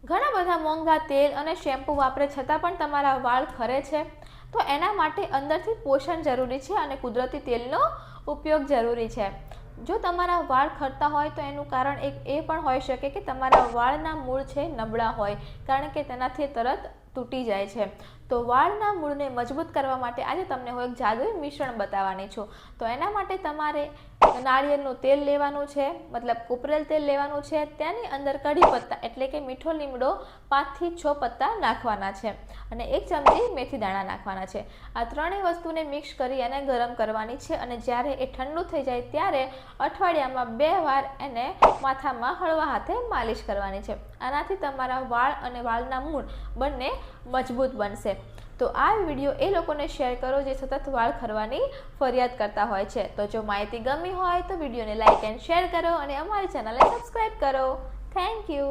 ઘણા બધા મોંઘા તેલ અને શેમ્પૂ વાપરે છતાં પણ તમારા વાળ ખરે છે, તો એના માટે અંદરથી પોષણ જરૂરી છે અને કુદરતી તેલનો ઉપયોગ જરૂરી છે. જો તમારા વાળ ખરતા હોય તો એનું કારણ એક એ પણ હોઈ શકે કે તમારા વાળના મૂળ છે નબળા હોય, કારણ કે તેનાથી તરત તૂટી જાય છે. તો વાળના મૂળને મજબૂત કરવા માટે આજે તમને હું એક જાદુઈ મિશ્રણ બતાવવાની છું. તો એના માટે તમારે નાળિયેરનું તેલ લેવાનું છે, મતલબ કોપરેલ તેલ લેવાનું છે. તેની અંદર કઢી પત્તા એટલે કે મીઠો લીમડો 5 થી 6 પત્તા નાખવાના છે અને 1 ચમચી મેથી દાણા નાખવાના છે. આ ત્રણેય વસ્તુને મિક્સ કરી એને ગરમ કરવાની છે અને જ્યારે એ ઠંડુ થઈ જાય ત્યારે અઠવાડિયામાં 2 વાર એને માથામાં હળવા હાથે માલિશ કરવાની છે. આનાથી તમારા વાળ અને વાળના મૂળ બંને મજબૂત બનશે. તો આ વિડીયો એ લોકોને શેર કરો જે સતત વાળ ખરવાની ફરિયાદ કરતા હોય છે. તો જો માહિતી ગમી હોય તો વિડીયોને લાઇક એન્ડ શેર કરો અને અમારી ચેનલને સબસ્ક્રાઈબ કરો. Thank you.